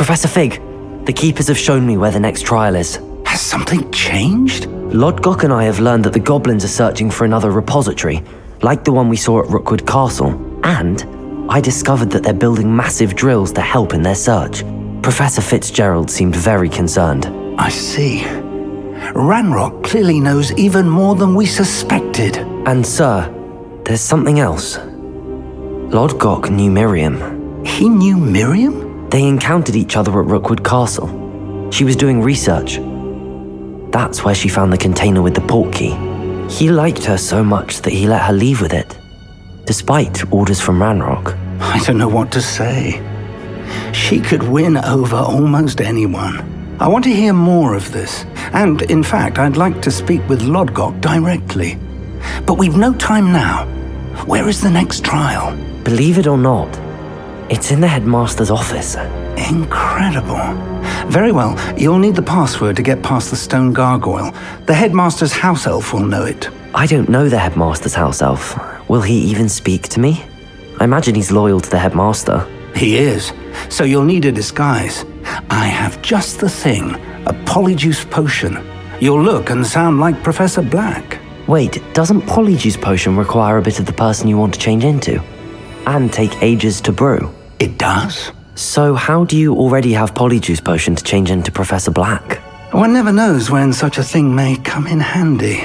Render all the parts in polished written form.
Professor Fig, the Keepers have shown me where the next trial is. Has something changed? Lodgok and I have learned that the goblins are searching for another repository, like the one we saw at Rookwood Castle, and I discovered that they're building massive drills to help in their search. Professor Fitzgerlad seemed very concerned. I see. Ranrock clearly knows even more than we suspected. And sir, there's something else. Lodgok knew Miriam. He knew Miriam? They encountered each other at Rookwood Castle. She was doing research. That's where she found the container with the portkey. He liked her so much that he let her leave with it, despite orders from Ranrock. I don't know what to say. She could win over almost anyone. I want to hear more of this. And, in fact, I'd like to speak with Lodgok directly. But we've no time now. Where is the next trial? Believe it or not, it's in the headmaster's office. Incredible. Very well, you'll need the password to get past the stone gargoyle. The headmaster's house elf will know it. I don't know the headmaster's house elf. Will he even speak to me? I imagine he's loyal to the headmaster. He is, so you'll need a disguise. I have just the thing, a polyjuice potion. You'll look and sound like Professor Black. Wait, doesn't Polyjuice Potion require a bit of the person you want to change into? And take ages to brew? It does. So how do you already have Polyjuice Potion to change into Professor Black? One never knows when such a thing may come in handy.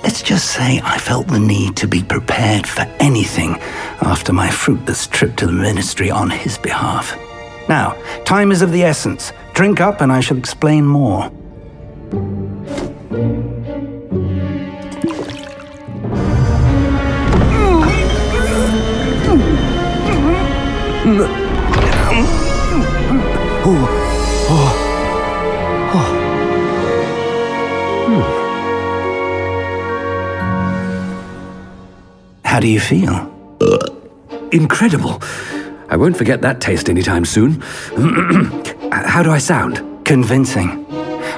Let's just say I felt the need to be prepared for anything after my fruitless trip to the Ministry on his behalf. Now, time is of the essence. Drink up and I shall explain more. How do you feel? Incredible. I won't forget that taste anytime soon. How do I sound? Convincing.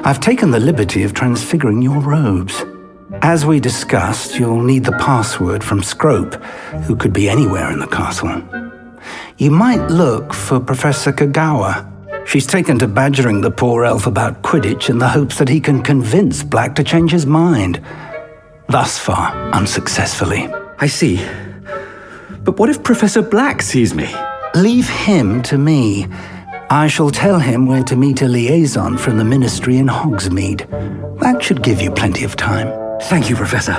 I've taken the liberty of transfiguring your robes. As we discussed, you'll need the password from Scrope, who could be anywhere in the castle. You might look for Professor Kagawa. She's taken to badgering the poor elf about Quidditch in the hopes that he can convince Black to change his mind. Thus far, unsuccessfully. I see. But what if Professor Black sees me? Leave him to me. I shall tell him where to meet a liaison from the Ministry in Hogsmeade. That should give you plenty of time. Thank you, Professor.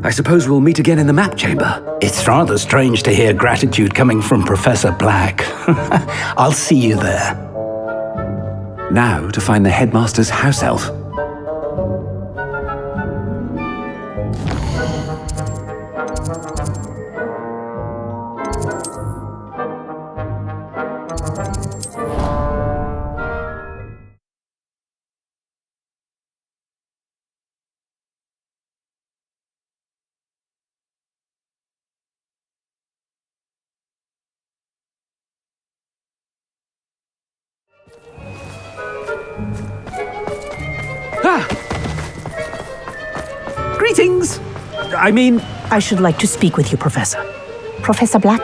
I suppose we'll meet again in the map chamber. It's rather strange to hear gratitude coming from Professor Black. I'll see you there. Now to find the headmaster's house elf. Greetings! I should like to speak with you, Professor. Professor Black,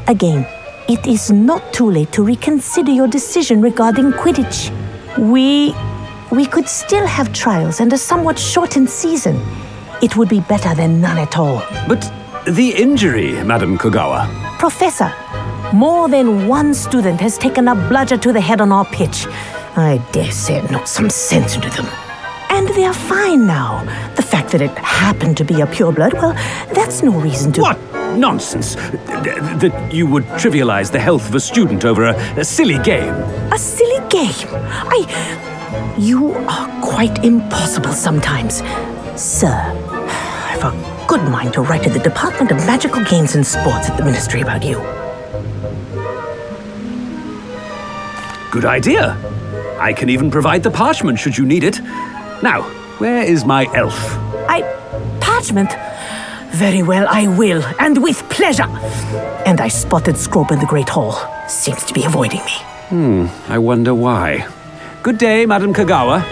again, it is not too late to reconsider your decision regarding Quidditch. We could still have trials and a somewhat shortened season. It would be better than none at all. But the injury, Madam Kagawa. Professor, more than one student has taken a bludger to the head on our pitch. I dare say it knocked some sense into them. And they are fine now. The fact that it happened to be a pureblood, well, that's no reason to... What nonsense! That you would trivialize the health of a student over a silly game. A silly game? You are quite impossible sometimes. Sir, I've a good mind to write to the Department of Magical Games and Sports at the Ministry about you. Good idea. I can even provide the parchment should you need it. Now, where is my elf? Parchment? Very well, I will, and with pleasure. And I spotted Scrope in the Great Hall. Seems to be avoiding me. I wonder why. Good day, Madam Kagawa.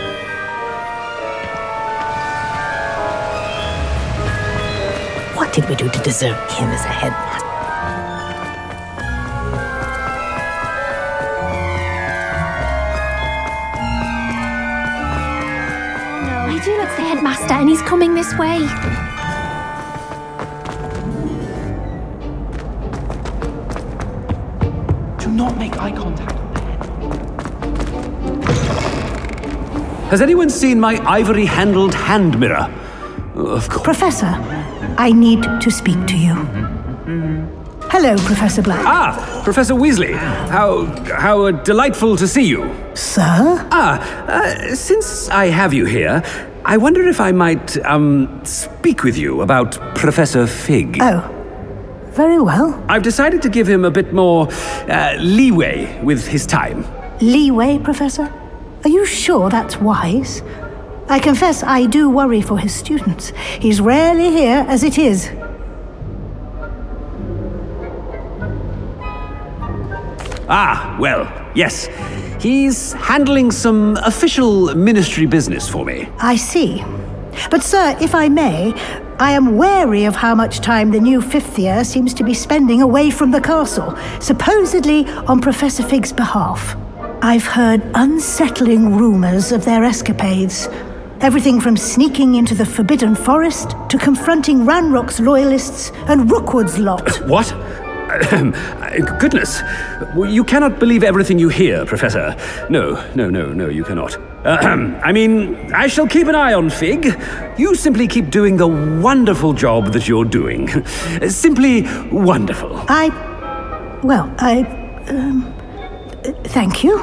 What did we do to deserve him as a headmaster? do. It's the headmaster, and he's coming this way. Do not make eye contact. Has anyone seen my ivory-handled hand mirror? Of course. Professor, I need to speak to you. Hello, Professor Black. Ah, Professor Weasley. How delightful to see you. Sir? Since I have you here, I wonder if I might, speak with you about Professor Fig. Oh, very well. I've decided to give him a bit more, leeway with his time. Leeway, Professor? Are you sure that's wise? I confess I do worry for his students. He's rarely here as it is. Ah, well, yes. He's handling some official ministry business for me. I see. But sir, if I may, I am wary of how much time the new fifth year seems to be spending away from the castle, supposedly on Professor Fig's behalf. I've heard unsettling rumors of their escapades. Everything from sneaking into the Forbidden Forest to confronting Ranrock's loyalists and Rookwood's lot. What? Goodness. You cannot believe everything you hear, Professor. No, you cannot. I mean, I shall keep an eye on Fig. You simply keep doing the wonderful job that you're doing. Simply wonderful. Thank you.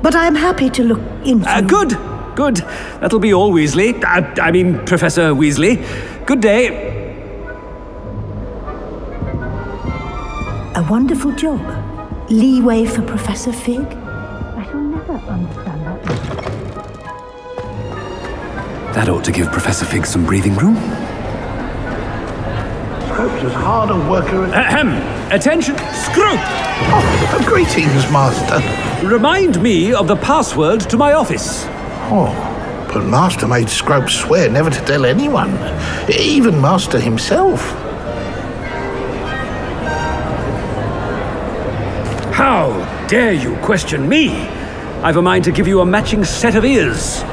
But I'm happy to look into... Good. That'll be all, Weasley. I mean, Professor Weasley. Good day. A wonderful job. Leeway for Professor Fig? I shall never understand that. That ought to give Professor Fig some breathing room. Scrope's as hard a worker as... Attention, Scrope! Oh, greetings, Master. Remind me of the password to my office. Oh, but Master made Scrope swear never to tell anyone, even Master himself. How dare you question me? I've a mind to give you a matching set of ears.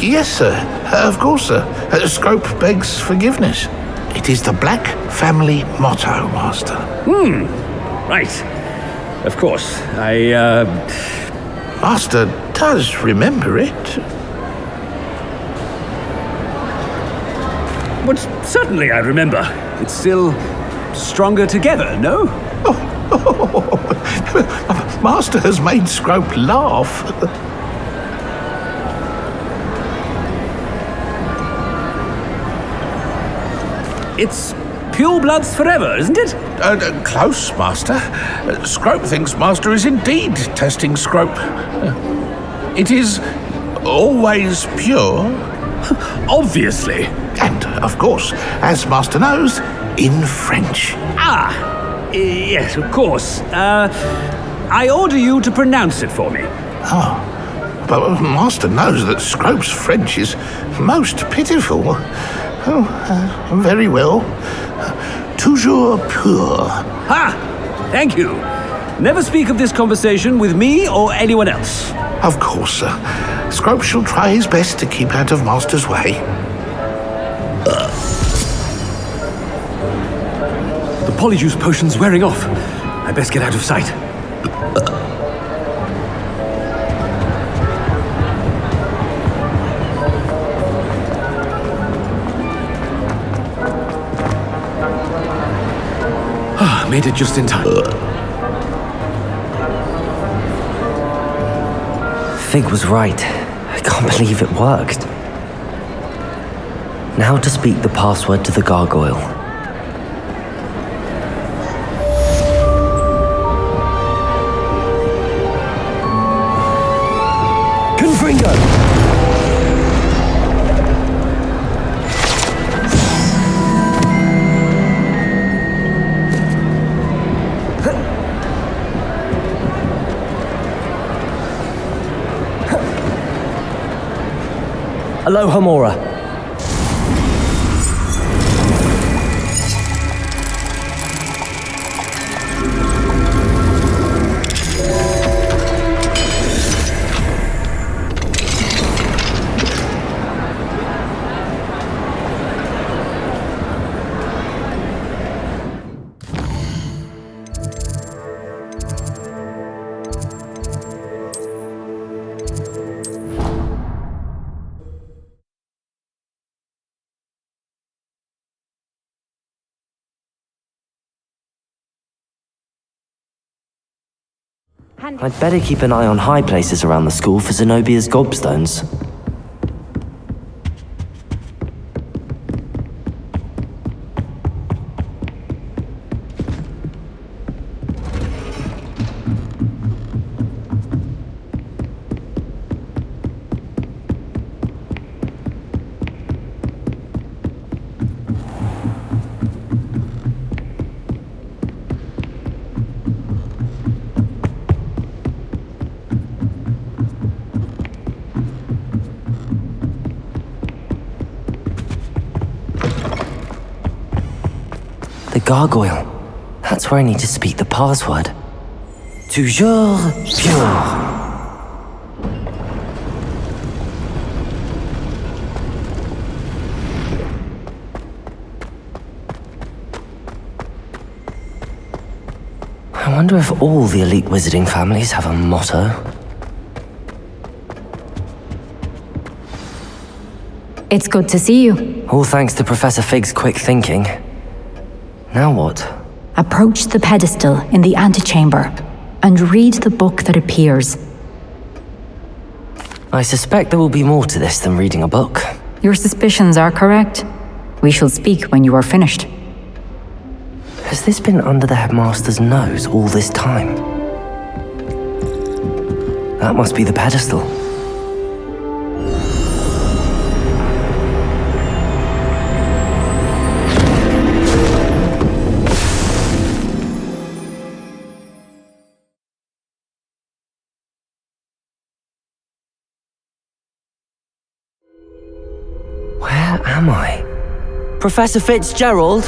Yes, sir. Of course, sir. Scrope begs forgiveness. It is the Black family motto, Master. Right. Of course. Master does remember it. But certainly I remember. It's still stronger together, no? Master has made Scrope laugh. It's pure bloods forever, isn't it? Close, Master. Scrope thinks Master is indeed testing Scrope. It is always pure. Obviously. And, of course, as Master knows, in French. Yes, of course. I order you to pronounce it for me. But Master knows that Scrope's French is most pitiful. Very well. Toujours pur. Thank you. Never speak of this conversation with me or anyone else. Of course, sir. Scrope shall try his best to keep out of Master's way. The polyjuice potion's wearing off. I best get out of sight. Made it just in time. Fig was right. I can't believe it worked. Now to speak the password to the gargoyle. Confringo! Aloha Mora. I'd better keep an eye on high places around the school for Zenobia's gobstones. The gargoyle. That's where I need to speak the password. Toujours pure. I wonder if all the elite wizarding families have a motto. It's good to see you. All thanks to Professor Fig's quick thinking. Now what? Approach the pedestal in the antechamber and read the book that appears. I suspect there will be more to this than reading a book. Your suspicions are correct. We shall speak when you are finished. Has this been under the headmaster's nose all this time? That must be the pedestal. Where am I? Professor Fitzgerald?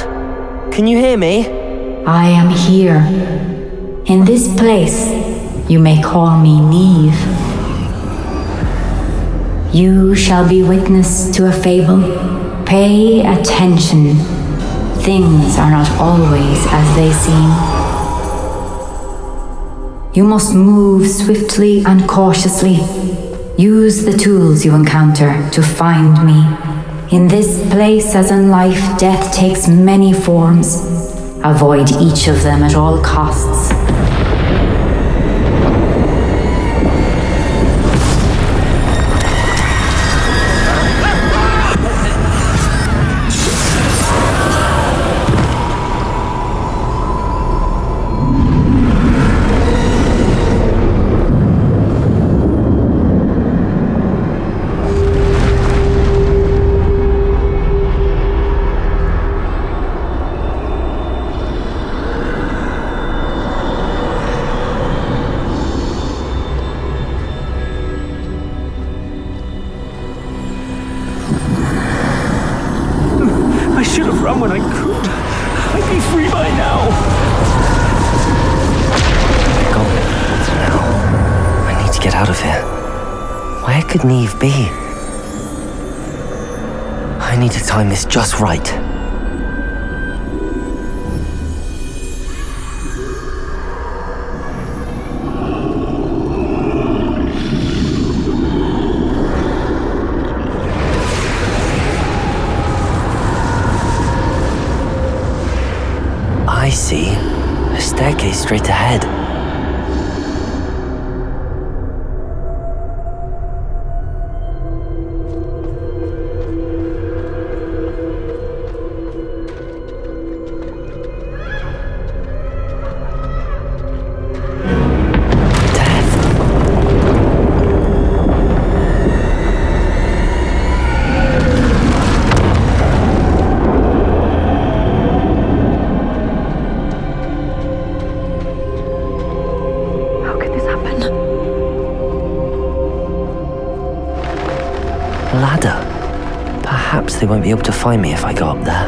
Can you hear me? I am here. In this place, you may call me Niamh. You shall be witness to a fable. Pay attention. Things are not always as they seem. You must move swiftly and cautiously. Use the tools you encounter to find me. In this place, as in life, death takes many forms. Avoid each of them at all costs. When I could, I'd be free by now. Goblins now. I need to get out of here. Where could Niamh be? I need to time this just right. I see. A staircase straight ahead. Ladder. Perhaps they won't be able to find me if I go up there.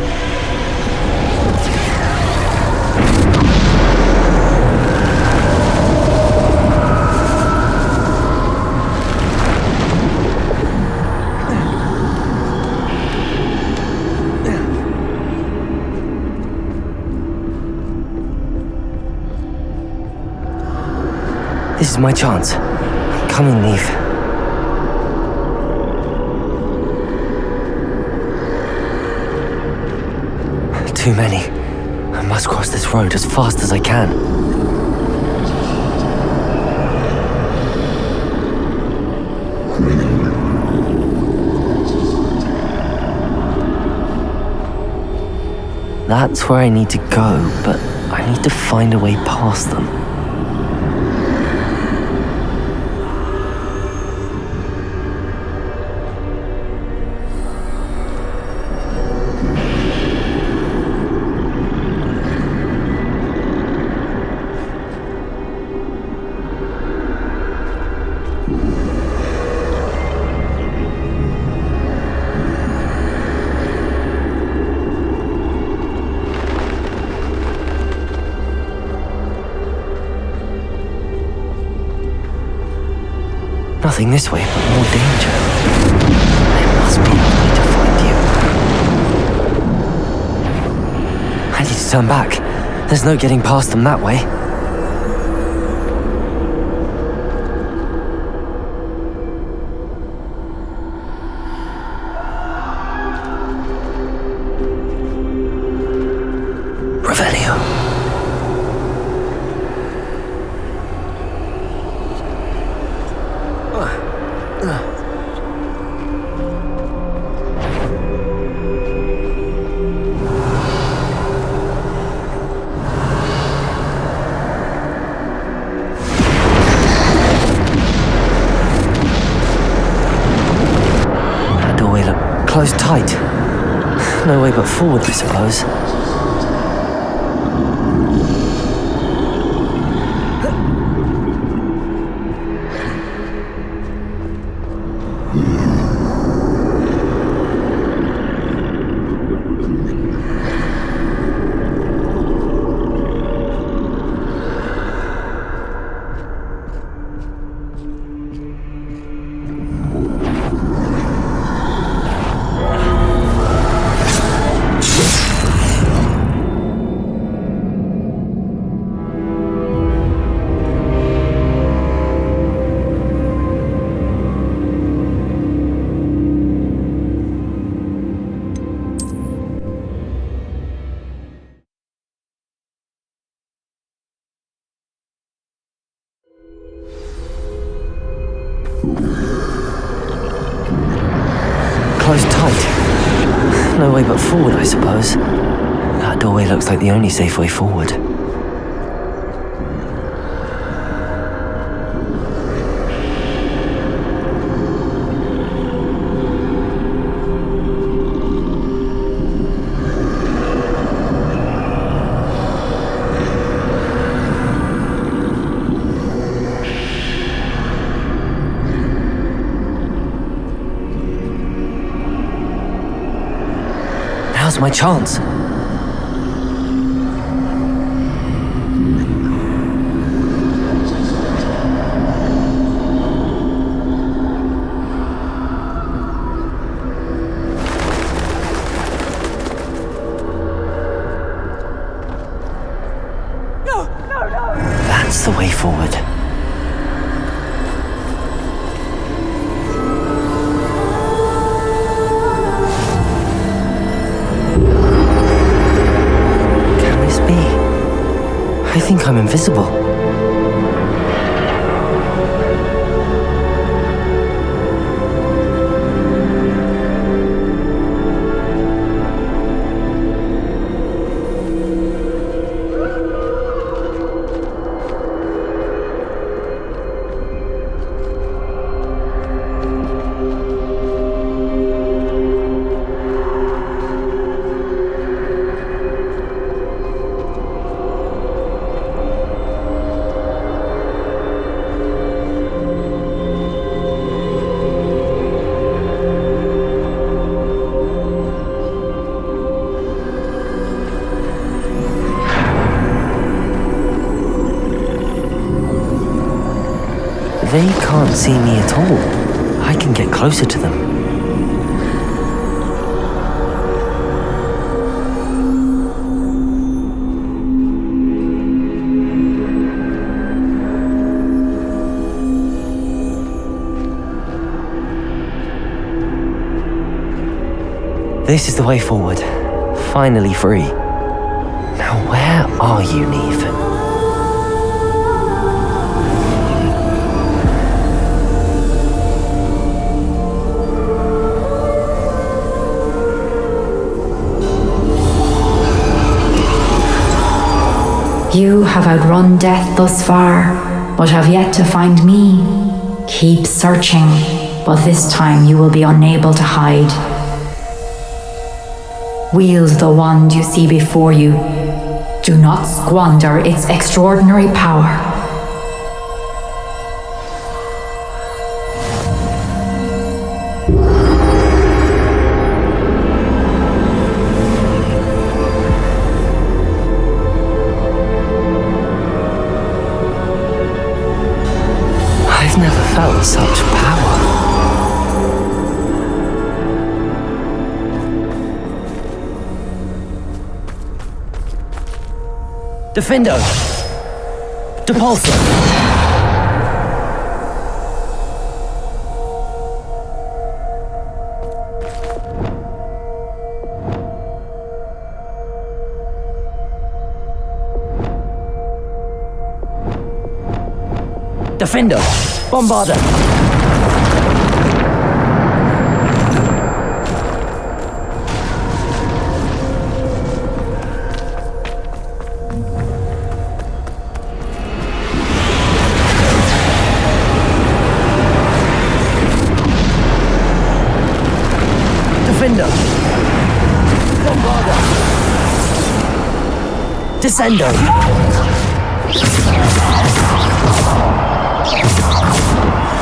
This is my chance. I'm coming, Niamh. Too many. I must cross this road as fast as I can. That's where I need to go, but I need to find a way past them. Nothing this way, but more danger. There must be a way to find you. I need to turn back. There's no getting past them that way. Closed tight. No way but forward, I suppose. Closed tight. No way but forward, I suppose. That doorway looks like the only safe way forward. Now's my chance. That's the way forward. I think I'm invisible. They can't see me at all. I can get closer to them. This is the way forward. Finally free. Now where are you, Niamh? You have outrun death thus far, but have yet to find me. Keep searching, but this time you will be unable to hide. Wield the wand you see before you. Do not squander its extraordinary power. I've never felt such power. Defendo! Depulso! Defendo! Bombarda! Defendo! Bombarda! Descendo!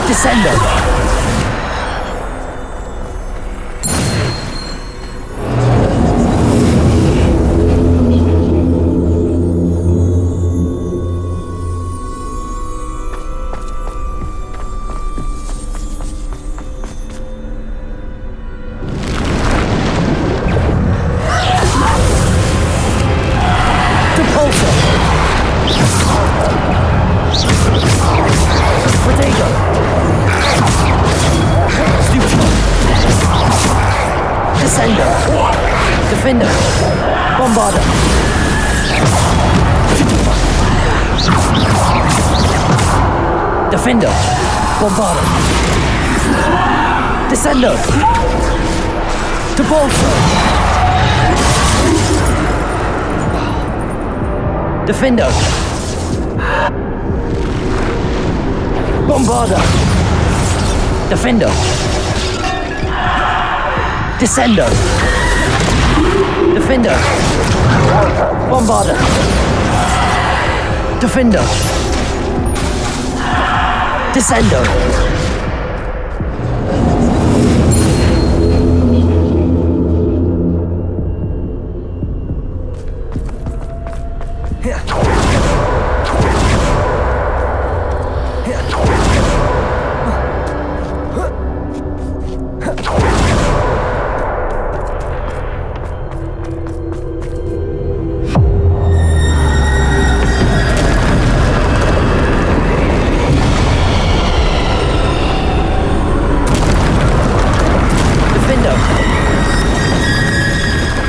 Descendo! Defender! Bombarda! Defender! Bombarda! Descendo! Depulso! Defender! Bombarda! Defender! Descendo! Defender! Bombarda! Defender! Descendo!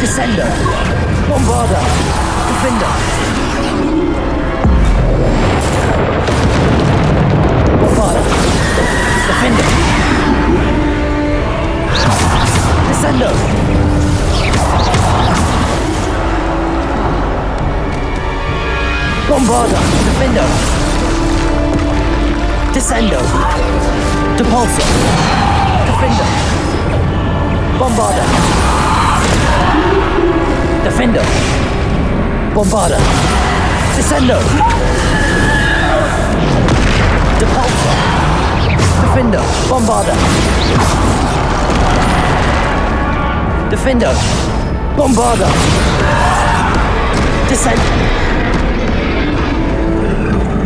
Descendo! Bombarda! Defender! Bombarda! Defender! Descendo! Bombarda! Defender! Descendo! Depulso! Defender! Bombarda! Defender! Bombarda! Descendo! Depulso! Defender! Bombarda! Defender! Bombarda! Descendo!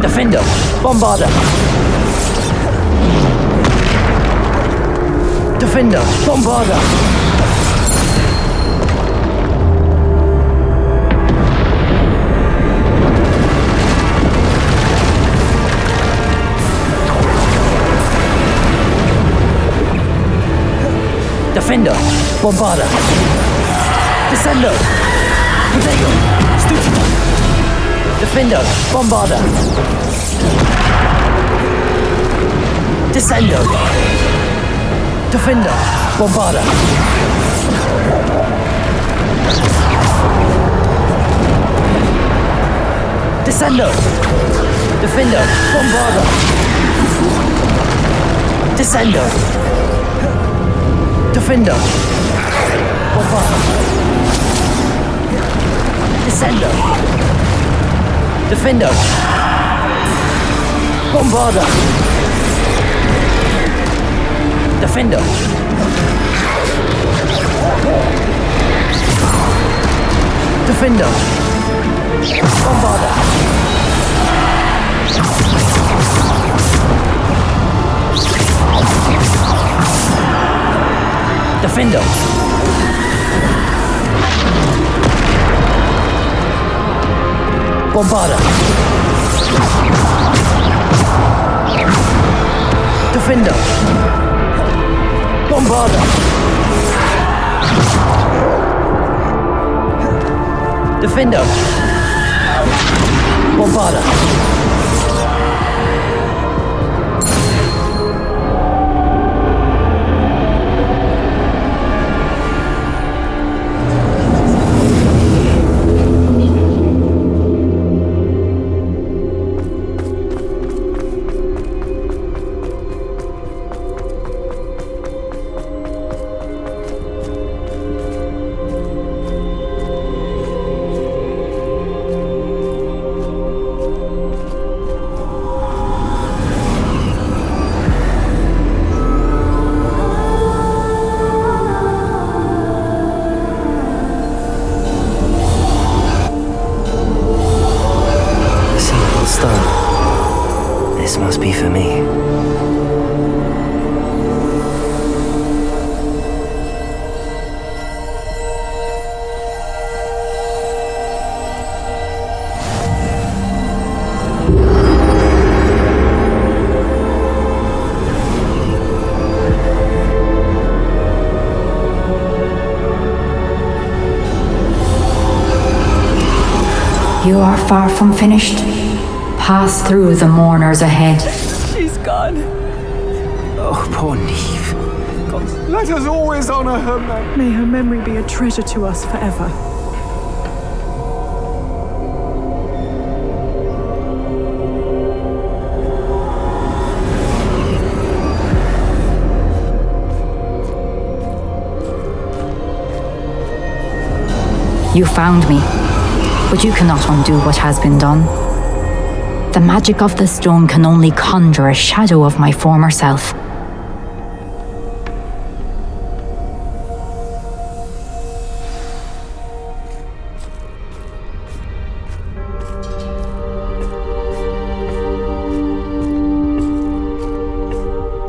Defender! Bombarda! Defender! Bombarda! Defender! Bombarda! Descendo! Protego! Stupido! Defender! Bombarda! Descendo! Defender! Bombarda! Descendo! Defendo! Bombardo! Descendo! Defendo! Bombardo! Descendo! Defendo! Bombardo! Defendo! Defendo! Bombardo! Defendo! Bombarda! Defendo! Bombarda! Defendo! Bombarda! This must be for me. You are far from finished. Pass through the mourners ahead. She's gone. Oh, poor Niamh. Let us always honor her memory. May her memory be a treasure to us forever. You found me, but you cannot undo what has been done. The magic of the stone can only conjure a shadow of my former self.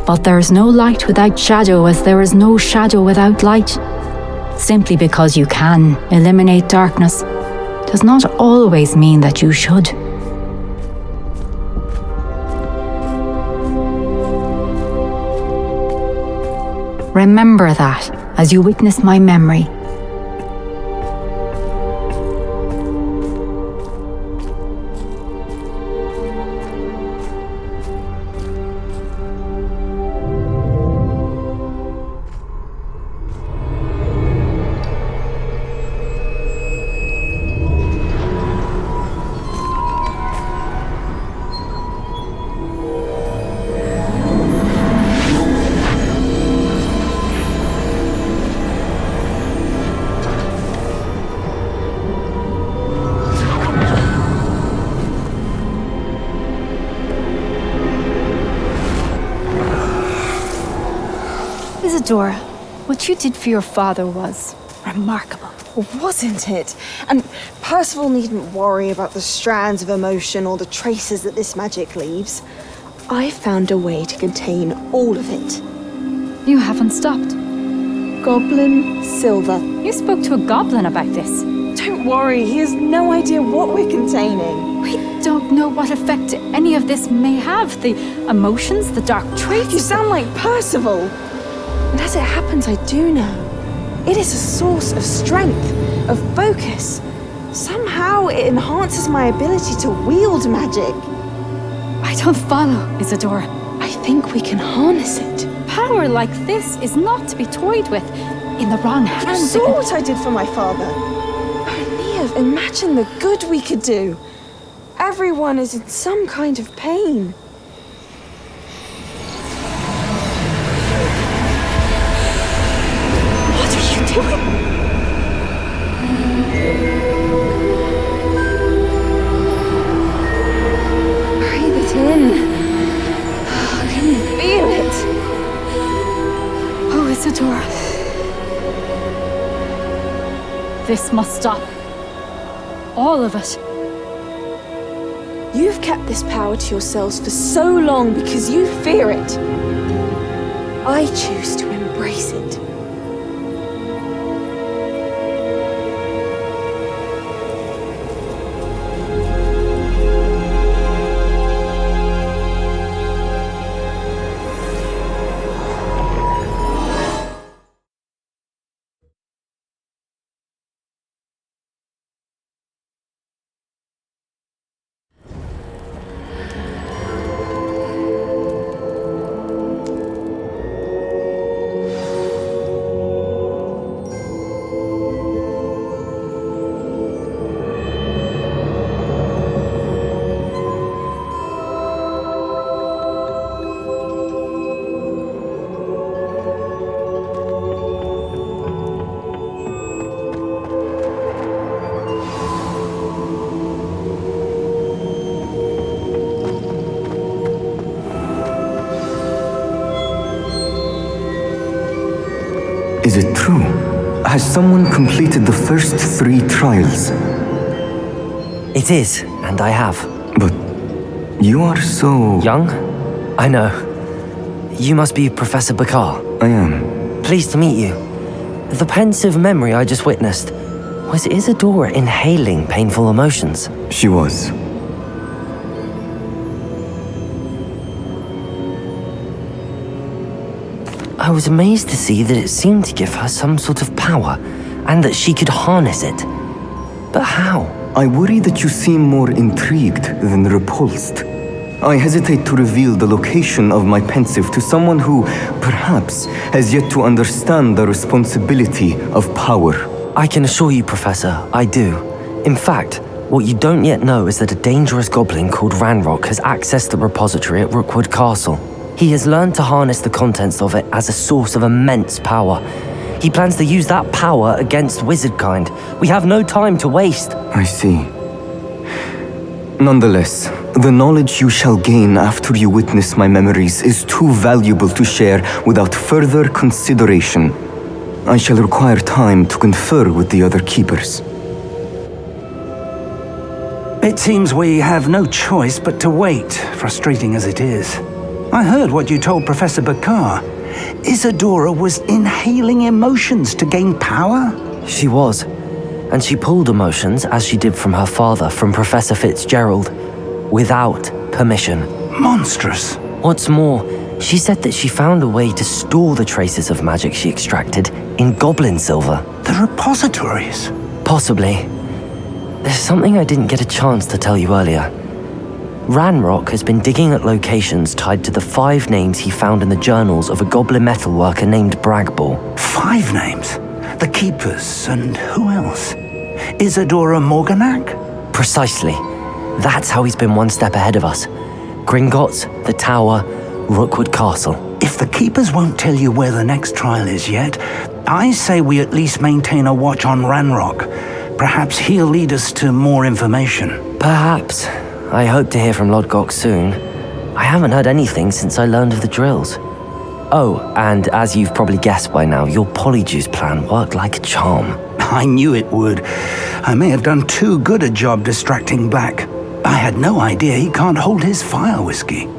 But there is no light without shadow, as there is no shadow without light. Simply because you can eliminate darkness does not always mean that you should. Remember that as you witness my memory. Isadora, what you did for your father was remarkable. Wasn't it? And Percival needn't worry about the strands of emotion or the traces that this magic leaves. I found a way to contain all of it. You haven't stopped. Goblin Silver. You spoke to a goblin about this. Don't worry, he has no idea what we're containing. We don't know what effect any of this may have. The emotions, the dark traits. You sound like Percival. And as it happens, I do know. It is a source of strength, of focus. Somehow it enhances my ability to wield magic. I don't follow, Isadora. I think we can harness it. Power like this is not to be toyed with. In the wrong You hands. saw what I did for my father. Oh, Niamh, imagine the good we could do. Everyone is in some kind of pain. What are you doing? Breathe it in. Can you feel it? Oh, Isadora. This must stop. All of it. You've kept this power to yourselves for so long because you fear it. I choose to embrace it. Is it true? Has someone completed the first 3 trials? It is, and I have. But you are so... Young? I know. You must be Professor Bakar. I am. Pleased to meet you. The pensive memory I just witnessed, was Isadora inhaling painful emotions? She was. I was amazed to see that it seemed to give her some sort of power, and that she could harness it. But how? I worry that you seem more intrigued than repulsed. I hesitate to reveal the location of my pensive to someone who, perhaps, has yet to understand the responsibility of power. I can assure you, Professor, I do. In fact, what you don't yet know is that a dangerous goblin called Ranrock has accessed the repository at Rookwood Castle. He has learned to harness the contents of it as a source of immense power. He plans to use that power against wizardkind. We have no time to waste. I see. Nonetheless, the knowledge you shall gain after you witness my memories is too valuable to share without further consideration. I shall require time to confer with the other keepers. It seems we have no choice but to wait, frustrating as it is. I heard what you told Professor Bakar. Isadora was inhaling emotions to gain power? She was. And she pulled emotions, as she did from her father, from Professor Fitzgerlad, without permission. Monstrous. What's more, she said that she found a way to store the traces of magic she extracted in goblin silver. The repositories? Possibly. There's something I didn't get a chance to tell you earlier. Ranrock has been digging at locations tied to the 5 names he found in the journals of a goblin metalworker named Bragball. 5 names? The Keepers, and who else? Isadora Morganac? Precisely. That's how he's been one step ahead of us. Gringotts, the Tower, Rookwood Castle. If the Keepers won't tell you where the next trial is yet, I say we at least maintain a watch on Ranrock. Perhaps he'll lead us to more information. Perhaps. I hope to hear from Lodgok soon. I haven't heard anything since I learned of the drills. Oh, and as you've probably guessed by now, your polyjuice plan worked like a charm. I knew it would. I may have done too good a job distracting Black. I had no idea he can't hold his fire whiskey.